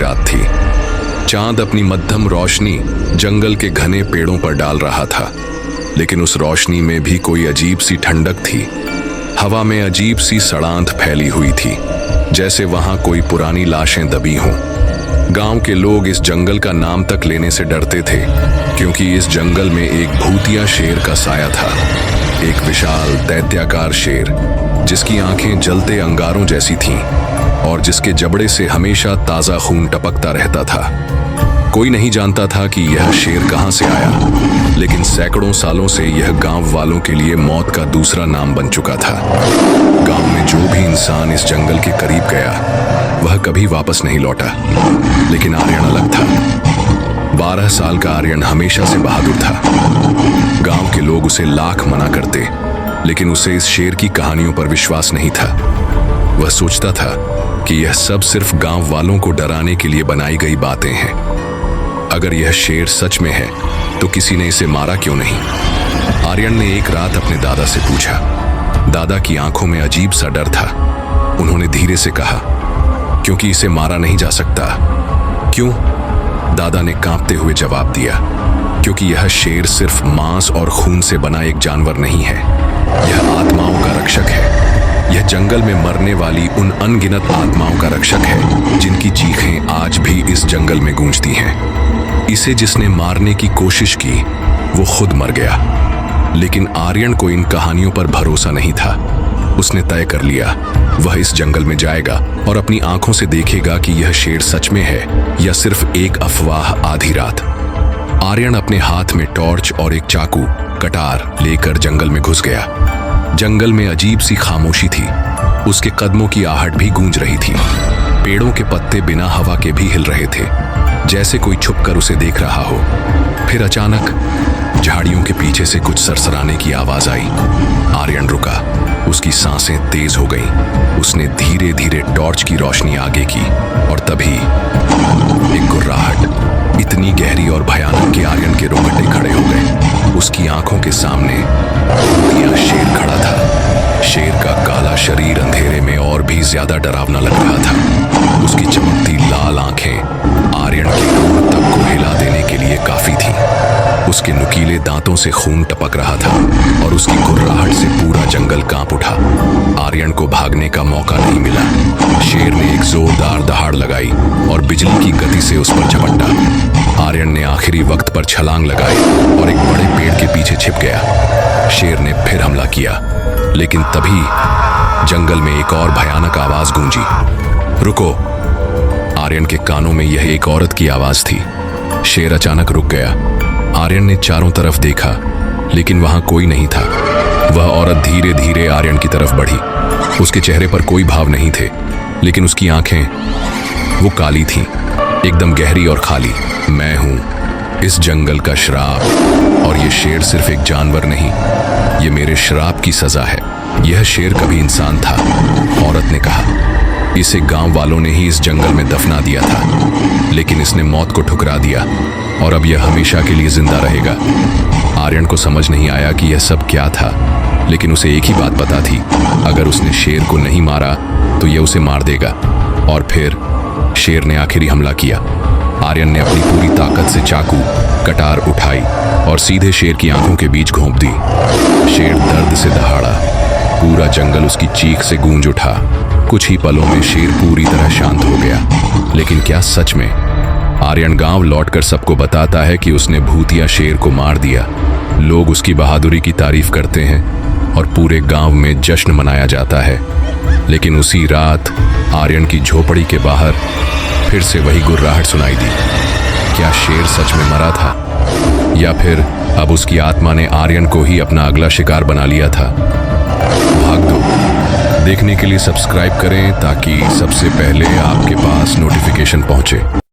रात थी। चांद अपनी मध्यम रोशनी जंगल के घने पेड़ों पर डाल रहा था, लेकिन उस रोशनी में भी कोई अजीब सी ठंडक थी। हवा में अजीब सी सड़ांध फैली हुई थी, जैसे वहां कोई पुरानी लाशें दबी हों। गांव के लोग इस जंगल का नाम तक लेने से डरते थे, क्योंकि इस जंगल में एक भूतिया शेर का साया था। एक विशाल दैत्याकार शेर, जिसकी आंखें जलते अंगारों जैसी थीं और जिसके जबड़े से हमेशा ताजा खून टपकता रहता था। कोई नहीं जानता था कि यह शेर कहां से आया, लेकिन सैकड़ों सालों से यह गांव वालों के लिए मौत का दूसरा नाम बन चुका था। गांव में जो भी इंसान इस जंगल के करीब गया, वह कभी वापस नहीं लौटा। लेकिन आर्यन अलग था। 12 साल का आर्यन हमेशा से बहादुर था। गांव के लोग उसे लाख मना करते, लेकिन उसे इस शेर की कहानियों पर विश्वास नहीं था। वह सोचता था कि यह सब सिर्फ गांव वालों को डराने के लिए बनाई गई बातें हैं। अगर यह शेर सच में है, तो किसी ने इसे मारा क्यों नहीं? आर्यन ने एक रात अपने दादा से पूछा। दादा की आंखों में अजीब सा डर था। उन्होंने धीरे से कहा, क्योंकि इसे मारा नहीं जा सकता। क्यों? दादा ने कांपते हुए जवाब दिया, क्योंकि यह शेर सिर्फ मांस और खून से बना एक जानवर नहीं है। यह आत्माओं का रक्षक है। यह जंगल में मरने वाली उन अनगिनत आत्माओं का रक्षक है, जिनकी चीखें आज भी इस जंगल में गूंजती हैं। इसे जिसने मारने की कोशिश की, वो खुद मर गया। लेकिन आर्यन को इन कहानियों पर भरोसा नहीं था। उसने तय कर लिया, वह इस जंगल में जाएगा और अपनी आंखों से देखेगा कि यह शेर सच में है या सिर्फ एक अफवाह आधी रात। आर्यन अपने हाथ में टॉर्च और एक चाकू, कटार लेकर जंगल में घुस गया। जंगल में अजीब सी खामोशी थी। उसके कदमों की आहट भी गूंज रही थी। पेड़ों के पत्ते बिना हवा के भी हिल रहे थे, जैसे कोई छुपकर उसे देख रहा हो। फिर अचानक झाड़ियों के पीछे से कुछ सरसराने की आवाज आई। आर्यन रुका। उसकी सांसें तेज हो गईं। उसने धीरे धीरे टॉर्च की रोशनी आगे की और तभी एक गुर्राहट इतनी गहरी और भयानक कि आर्यन के रोंगटे खड़े हो गए। उसकी आंखों के सामने भूतिया शेर खड़ा था। शेर का काला शरीर अंधेरे में और भी ज्यादा डरावना लग रहा था। उसकी चमकती लाल आंखें आर्यन की रूह तक को हिला देने के लिए काफी थीं। उसके नुकीले दांतों से खून टपक रहा था और उसकी गुर्राहट से पूरा जंगल कांप उठा। आर्यन को भागने का मौका नहीं मिला। शेर ने एक जोरदार दहाड़ लगाई और बिजली की गति से उस पर झपटा। आर्यन ने आखिरी वक्त पर छलांग लगाई और एक बड़े पेड़ के पीछे छिप गया। शेर ने फिर हमला किया, लेकिन तभी जंगल में एक और भयानक आवाज गूंजी। रुको! आर्यन के कानों में यह एक औरत की आवाज थी। शेर अचानक रुक गया। आर्यन ने चारों तरफ देखा, लेकिन वहां कोई नहीं था। वह औरत धीरे धीरे आर्यन की तरफ बढ़ी। उसके चेहरे पर कोई भाव नहीं थे, लेकिन उसकी आंखें वो काली थीं, एकदम गहरी और खाली। मैं हूं इस जंगल का श्राप, और ये शेर सिर्फ एक जानवर नहीं, ये मेरे श्राप की सजा है। यह शेर कभी इंसान था, औरत ने कहा। इसे गांव वालों ने ही इस जंगल में दफना दिया था, लेकिन इसने मौत को ठुकरा दिया और अब यह हमेशा के लिए जिंदा रहेगा। आर्यन को समझ नहीं आया कि यह सब क्या था, लेकिन उसे एक ही बात पता थी, अगर उसने शेर को नहीं मारा तो यह उसे मार देगा। और फिर शेर ने आखिरी हमला किया। आर्यन ने अपनी पूरी ताकत से चाकू, कटार उठाई और सीधे शेर की आंखों के बीच घोंप दी। शेर दर्द से दहाड़ा। पूरा जंगल उसकी चीख से गूंज उठा। कुछ ही पलों में शेर पूरी तरह शांत हो गया। लेकिन क्या सच में? आर्यन गांव लौटकर सबको बताता है कि उसने भूतिया शेर को मार दिया। लोग उसकी बहादुरी की तारीफ करते हैं और पूरे गांव में जश्न मनाया जाता है। लेकिन उसी रात आर्यन की झोपड़ी के बाहर फिर से वही गुर्राहट सुनाई दी। क्या शेर सच में मरा था, या फिर अब उसकी आत्मा ने आर्यन को ही अपना अगला शिकार बना लिया था? भाग दो देखने के लिए सब्सक्राइब करें, ताकि सबसे पहले आपके पास नोटिफिकेशन पहुंचे।